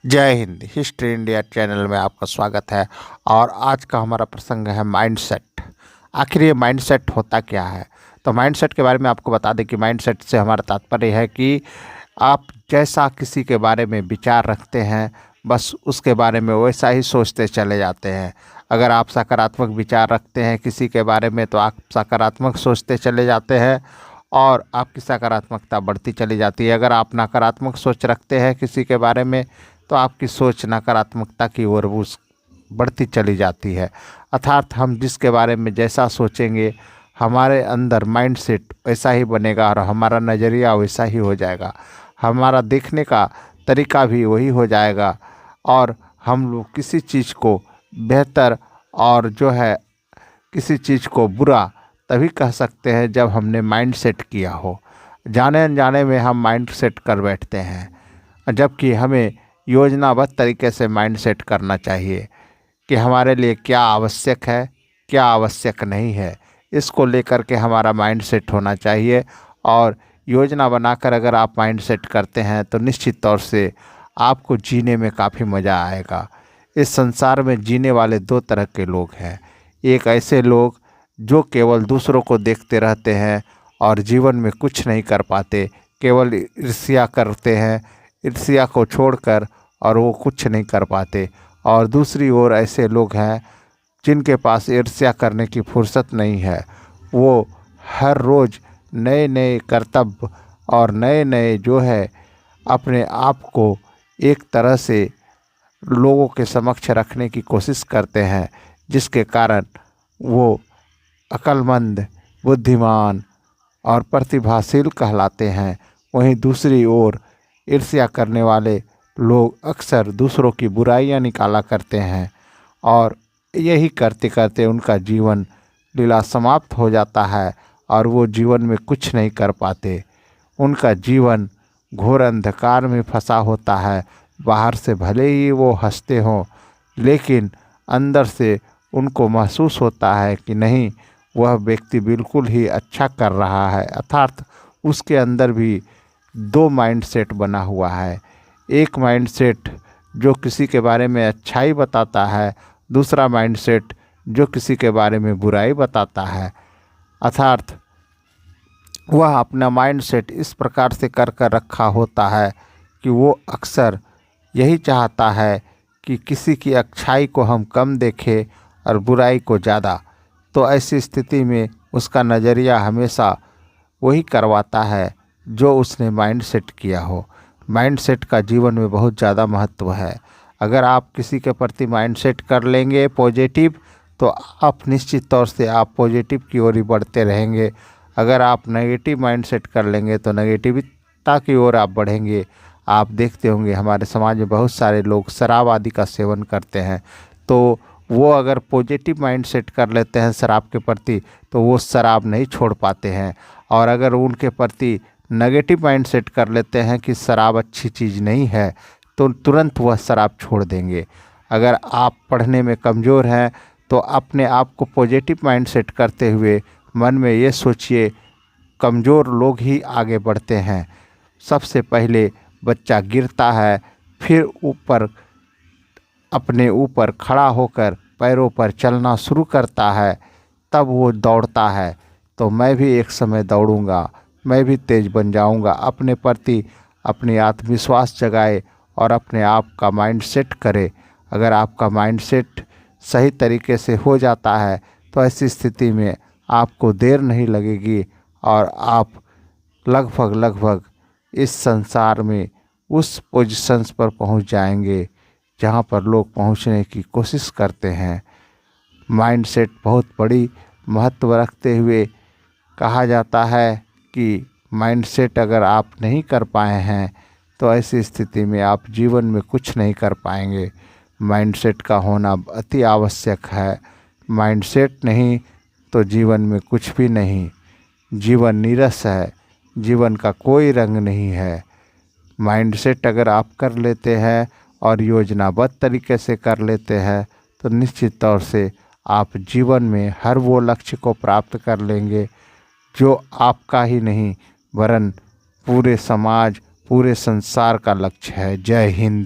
जय Hind. History India channel में आपका स्वागत है। और आज का हमारा प्रसंग है माइंडसेट। आखिर ये माइंडसेट होता क्या है? तो माइंडसेट के बारे में आपको बता दें कि माइंडसेट से हमारा तात्पर्य है कि आप जैसा किसी के बारे में विचार रखते हैं, बस उसके बारे में वैसा ही सोचते चले जाते हैं। अगर आप सकारात्मक विचार रखते हैं किसी के बारे में तो आप सकारात्मक सोचते चले जाते हैं और आपकी सकारात्मकता बढ़ती चली जाती है। अगर आप नकारात्मक सोच रखते हैं किसी के बारे में तो आपकी सोच नकारात्मकता की ओर बढ़ती चली जाती है। अर्थात हम जिसके बारे में जैसा सोचेंगे हमारे अंदर माइंडसेट वैसा ही बनेगा और हमारा नज़रिया वैसा ही हो जाएगा, हमारा देखने का तरीका भी वही हो जाएगा। और हम लोग किसी चीज़ को बेहतर और किसी चीज़ को बुरा तभी कह सकते हैं जब हमने माइंड सेट किया हो। जाने अनजाने में हम माइंड सेट कर बैठते हैं, जबकि हमें योजनाबद्ध तरीके से माइंड सेट करना चाहिए कि हमारे लिए क्या आवश्यक है, क्या आवश्यक नहीं है। इसको लेकर के हमारा माइंड सेट होना चाहिए। और योजना बनाकर अगर आप माइंड सेट करते हैं तो निश्चित तौर से आपको जीने में काफ़ी मज़ा आएगा। इस संसार में जीने वाले दो तरह के लोग हैं। एक ऐसे लोग जो केवल दूसरों को देखते रहते हैं और जीवन में कुछ नहीं कर पाते, केवल ईर्ष्या करते हैं, ईर्ष्या को छोड़कर और वो कुछ नहीं कर पाते। और दूसरी ओर ऐसे लोग हैं जिनके पास ईर्ष्या करने की फुर्सत नहीं है। वो हर रोज़ नए नए कर्तव्य और नए नए अपने आप को एक तरह से लोगों के समक्ष रखने की कोशिश करते हैं, जिसके कारण वो अक्लमंद, बुद्धिमान और प्रतिभाशील कहलाते हैं। वहीं दूसरी ओर ईर्ष्या करने वाले लोग अक्सर दूसरों की बुराइयां निकाला करते हैं और यही करते करते उनका जीवन लीला समाप्त हो जाता है और वो जीवन में कुछ नहीं कर पाते। उनका जीवन घोर अंधकार में फंसा होता है। बाहर से भले ही वो हंसते हों, लेकिन अंदर से उनको महसूस होता है कि नहीं, वह व्यक्ति बिल्कुल ही अच्छा कर रहा है। अर्थात उसके अंदर भी दो माइंडसेट बना हुआ है। एक माइंडसेट जो किसी के बारे में अच्छाई बताता है, दूसरा माइंडसेट जो किसी के बारे में बुराई बताता है। अर्थात वह अपना माइंडसेट इस प्रकार से कर रखा होता है कि वो अक्सर यही चाहता है कि किसी की अच्छाई को हम कम देखें और बुराई को ज़्यादा। तो ऐसी स्थिति में उसका नज़रिया हमेशा वही करवाता है जो उसने माइंड सेट किया हो। माइंड सेट का जीवन में बहुत ज़्यादा महत्व है। अगर आप किसी के प्रति माइंड सेट कर लेंगे पॉजिटिव, तो आप निश्चित तौर से आप पॉजिटिव की ओर ही बढ़ते रहेंगे। अगर आप नेगेटिव माइंड सेट कर लेंगे तो नेगेटिविटी की ओर आप बढ़ेंगे। आप देखते होंगे हमारे समाज में बहुत सारे लोग शराब आदि का सेवन करते हैं, तो वो अगर पॉजिटिव माइंड सेट कर लेते हैं शराब के प्रति तो वो शराब नहीं छोड़ पाते हैं। और अगर उनके प्रति नेगेटिव माइंड सेट कर लेते हैं कि शराब अच्छी चीज़ नहीं है तो तुरंत वह शराब छोड़ देंगे। अगर आप पढ़ने में कमज़ोर हैं तो अपने आप को पॉजिटिव माइंड सेट करते हुए मन में ये सोचिए, कमज़ोर लोग ही आगे बढ़ते हैं। सबसे पहले बच्चा गिरता है, फिर अपने ऊपर खड़ा होकर पैरों पर चलना शुरू करता है, तब वो दौड़ता है। तो मैं भी एक समय दौड़ूंगा, मैं भी तेज़ बन जाऊंगा। अपने प्रति अपनी आत्मविश्वास जगाए और अपने आप का माइंड सेट करे। अगर आपका माइंड सेट सही तरीके से हो जाता है तो ऐसी स्थिति में आपको देर नहीं लगेगी और आप लगभग इस संसार में उस पोजीशंस पर पहुंच जाएंगे जहां पर लोग पहुंचने की कोशिश करते हैं। माइंड सेट बहुत बड़ी महत्व रखते हुए कहा जाता है कि माइंड सेट अगर आप नहीं कर पाए हैं तो ऐसी स्थिति में आप जीवन में कुछ नहीं कर पाएंगे। माइंड सेट का होना अति आवश्यक है। माइंड सेट नहीं तो जीवन में कुछ भी नहीं। जीवन नीरस है, जीवन का कोई रंग नहीं है। माइंड सेट अगर आप कर लेते हैं और योजनाबद्ध तरीके से कर लेते हैं तो निश्चित तौर से आप जीवन में हर वो लक्ष्य को प्राप्त कर लेंगे जो आपका ही नहीं वरन पूरे समाज, पूरे संसार का लक्ष्य है। जय हिंद।